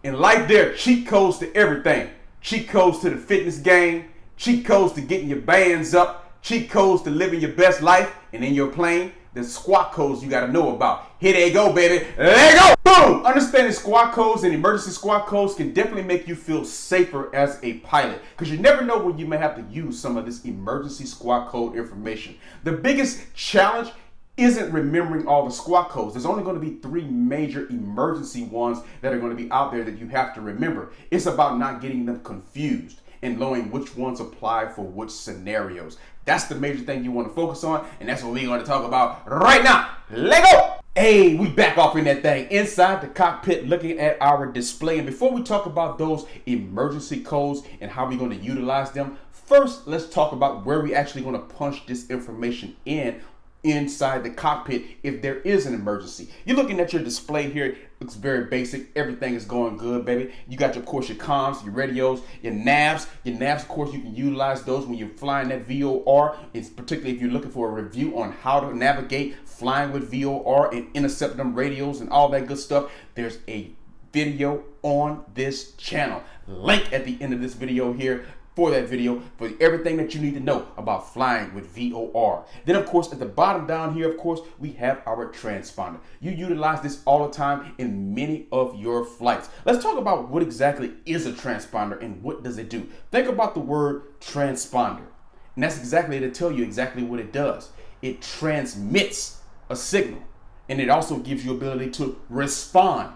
In life, there are cheat codes to everything. Cheat codes to the fitness game, cheat codes to getting your bands up, cheat codes to living your best life, and in your plane, there's squawk codes you gotta know about. Here they go, baby. Let go! Boom! Understanding squawk codes and emergency squawk codes can definitely make you feel safer as a pilot, because you never know when you may have to use some of this emergency squawk code information. The biggest challenge isn't remembering all the squawk codes. There's only going to be 3 major emergency ones that are going to be out there that you have to remember. It's about not getting them confused and knowing which ones apply for which scenarios. That's the major thing you want to focus on, and that's what we're going to talk about right now. Let go! Hey, we back off in that thing inside the cockpit looking at our display. And before we talk about those emergency codes and how we're going to utilize them, first let's talk about where we're actually going to punch this information inside the cockpit if there is an emergency. You're looking at your display here. It looks very basic. Everything is going good, baby. You got, of course, your comms, your radios, your navs. Your navs, of course, you can utilize those when you're flying that VOR. It's particularly if you're looking for a review on how to navigate flying with VOR and intercept them radios and all that good stuff. There's a video on this channel. Link at the end of this video here for that video for everything that you need to know about flying with VOR. Then, of course, at the bottom down here, of course, we have our transponder. You utilize this all the time in many of your flights. Let's talk about what exactly is a transponder and what does it do. Think about the word transponder, and that's exactly to tell you exactly what it does. It transmits a signal, and it also gives you ability to respond.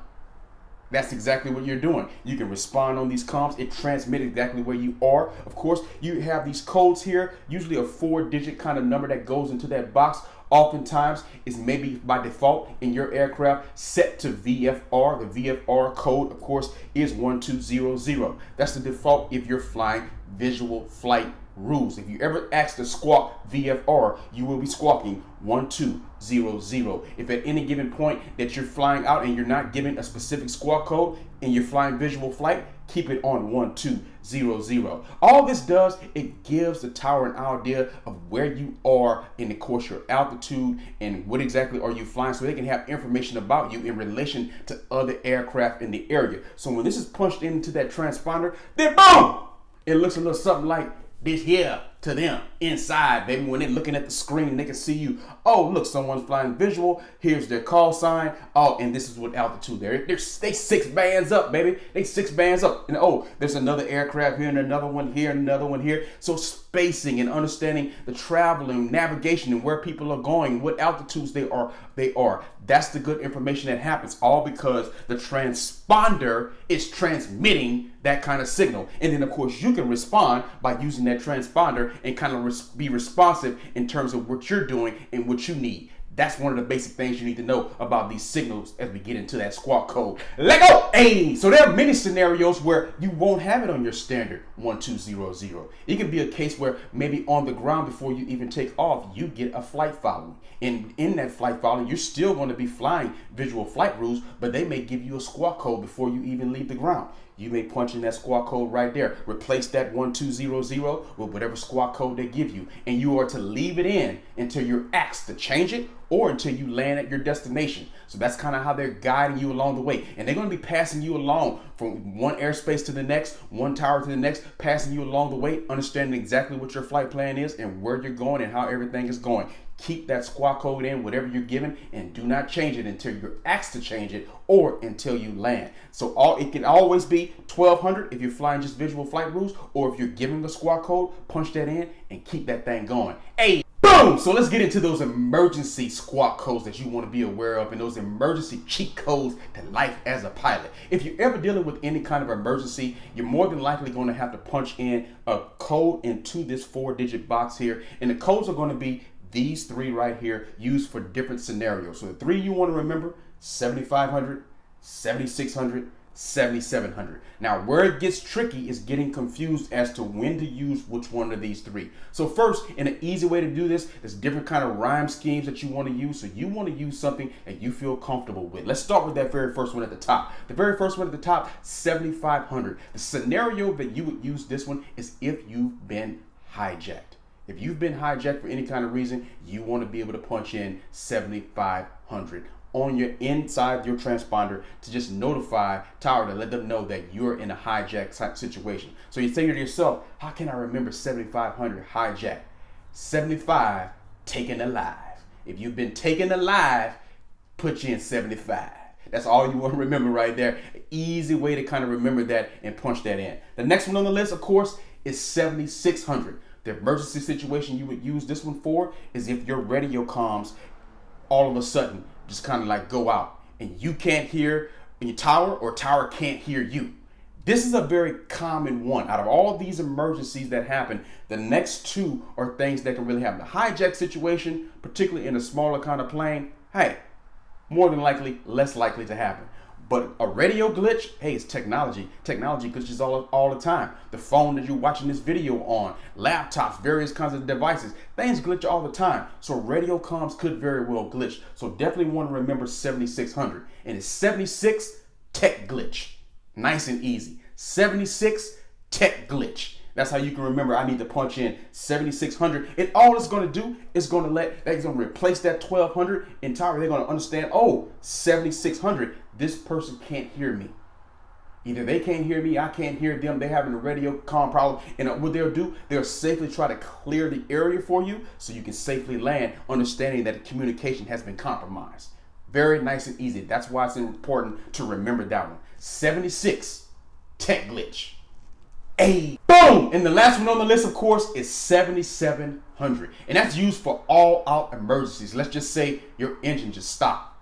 That's exactly what you're doing. You can respond on these comms. It transmits exactly where you are. Of course, you have these codes here, usually a 4-digit kind of number that goes into that box. Oftentimes, it's maybe by default in your aircraft set to VFR. The VFR code, of course, is 1200. That's the default if you're flying visual flight rules. If you ever ask to squawk VFR, you will be squawking 1200. If at any given point that you're flying out and you're not given a specific squawk code and you're flying visual flight, keep it on 1200. All this does, it gives the tower an idea of where you are in, of course, your altitude and what exactly are you flying, so they can have information about you in relation to other aircraft in the area. So when this is punched into that transponder, then boom, it looks a little something like this here to them inside, baby. When they're looking at the screen, they can see you. Oh, look, someone's flying visual. Here's their call sign. Oh, and this is what altitude they 6 bands up, baby. They 6 bands up. And oh, there's another aircraft here and another one here and another one here. So spacing and understanding the travel and navigation and where people are going, what altitudes they are. That's the good information that happens, all because the transponder is transmitting that kind of signal. And then, of course, you can respond by using that transponder and kind of be responsive in terms of what you're doing and what you need. That's one of the basic things you need to know about these signals as we get into that squawk code. Let go! Hey! So there are many scenarios where you won't have it on your standard 1200. It can be a case where maybe on the ground before you even take off, you get a flight following. And in that flight following, you're still going to be flying visual flight rules, but they may give you a squawk code before you even leave the ground. You may punch in that squawk code right there. Replace that 1200 with whatever squawk code they give you. And you are to leave it in until you're asked to change it or until you land at your destination. So that's kind of how they're guiding you along the way. And they're going to be passing you along from one airspace to the next, one tower to the next, passing you along the way, understanding exactly what your flight plan is and where you're going and how everything is going. Keep that squawk code in, whatever you're given, and do not change it until you're asked to change it or until you land. So it can always be 1200 if you're flying just visual flight rules, or if you're giving the squawk code, punch that in and keep that thing going. Hey, boom! So let's get into those emergency squawk codes that you want to be aware of and those emergency cheat codes to life as a pilot. If you're ever dealing with any kind of emergency, you're more than likely going to have to punch in a code into this 4-digit box here, and the codes are going to be these 3 right here, used for different scenarios. So the 3 you want to remember: 7500, 7600, 7700. Now, where it gets tricky is getting confused as to when to use which one of these 3. So first, in an easy way to do this, there's different kind of rhyme schemes that you want to use. So you want to use something that you feel comfortable with. Let's start with that very first one at the top. The very first one at the top, 7500. The scenario that you would use this one is if you've been hijacked. If you've been hijacked for any kind of reason, you want to be able to punch in 7500 on your inside your transponder to just notify tower to let them know that you're in a hijack situation. So you're thinking to yourself, how can I remember 7500 hijack? 75 taken alive. If you've been taken alive, put you in 75. That's all you want to remember right there. An easy way to kind of remember that and punch that in. The next one on the list, of course, is 7600. The emergency situation you would use this one for is if your radio comms all of a sudden just kind of like go out and you can't hear your tower or tower can't hear you. This is a very common one. Out of all these emergencies that happen, the next two are things that can really happen. The hijack situation, particularly in a smaller kind of plane, hey, more than likely, less likely to happen. But a radio glitch, hey, it's technology. Technology glitches all the time. The phone that you're watching this video on, laptops, various kinds of devices, things glitch all the time. So radio comms could very well glitch. So definitely want to remember 7600. And it's 76 tech glitch. Nice and easy. 76 tech glitch. That's how you can remember. I need to punch in 7600. And all it's going to do is going to replace that 1200 entirely. They're going to understand, oh, 7600. This person can't hear me. Either they can't hear me, I can't hear them. They're having a radio comm problem. And what they'll do, they'll safely try to clear the area for you so you can safely land, understanding that the communication has been compromised. Very nice and easy. That's why it's important to remember that one. 76 tech glitch. Hey, boom! And the last one on the list, of course, is 7700. And that's used for all out emergencies. Let's just say your engine just stopped.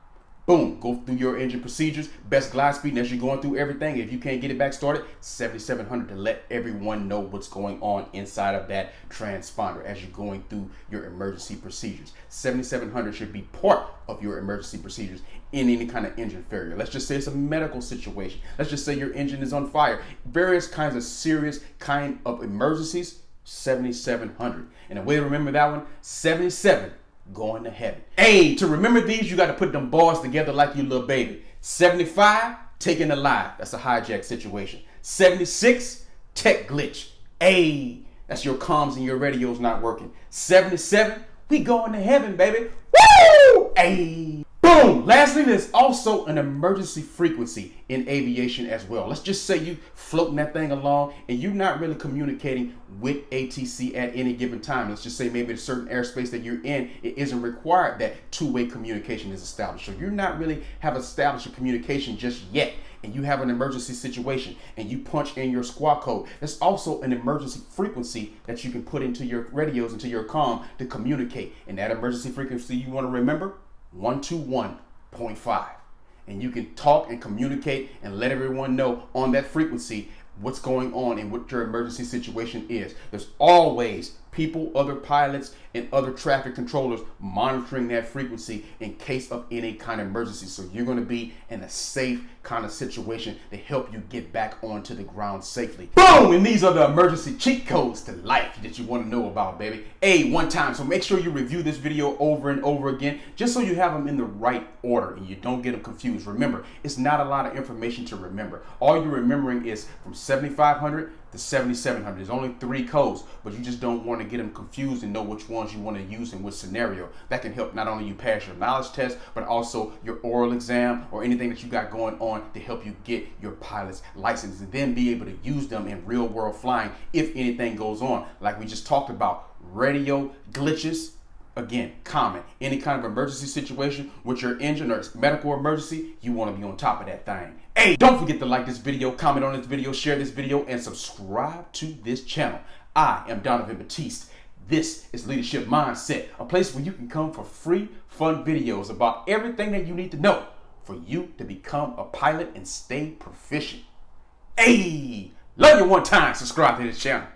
Boom, go through your engine procedures, best glide speed, and as you're going through everything, if you can't get it back started, 7700 to let everyone know what's going on inside of that transponder as you're going through your emergency procedures. 7700 should be part of your emergency procedures in any kind of engine failure. Let's just say it's a medical situation. Let's just say your engine is on fire. Various kinds of serious kind of emergencies, 7700. And the way to remember that one, 77. Going to heaven. Hey, to remember these, you got to put them bars together like your little baby. 75, taken alive. That's a hijack situation. 76, tech glitch. Hey, that's your comms and your radios not working. 77, we going to heaven, baby. Woo! Hey. Boom! Lastly, there's also an emergency frequency in aviation as well. Let's just say you floating that thing along and you're not really communicating with ATC at any given time. Let's just say maybe a certain airspace that you're in, it isn't required that two-way communication is established. So you're not really have established a communication just yet, and you have an emergency situation and you punch in your squawk code. There's also an emergency frequency that you can put into your radios, into your comm to communicate. And that emergency frequency you want to remember, 121.5, and you can talk and communicate and let everyone know on that frequency what's going on and what your emergency situation is. There's always people, other pilots, and other traffic controllers monitoring that frequency in case of any kind of emergency. So you're going to be in a safe kind of situation to help you get back onto the ground safely. Boom! And these are the emergency cheat codes to life that you want to know about, baby. One time. So make sure you review this video over and over again, just so you have them in the right order and you don't get them confused. Remember, it's not a lot of information to remember. All you're remembering is from 7500 to 7700. There's only 3 codes, but you just don't want to get them confused and know which ones you want to use in which scenario. That can help not only you pass your knowledge test, but also your oral exam or anything that you got going on to help you get your pilot's license and then be able to use them in real world flying if anything goes on. Like we just talked about, radio glitches, again, common. Any kind of emergency situation with your engine or medical emergency, you want to be on top of that thing. Hey, don't forget to like this video, comment on this video, share this video, and subscribe to this channel. I am Donovan Batiste. This is Leadership Mindset, a place where you can come for free, fun videos about everything that you need to know for you to become a pilot and stay proficient. Hey, love you one time. Subscribe to this channel.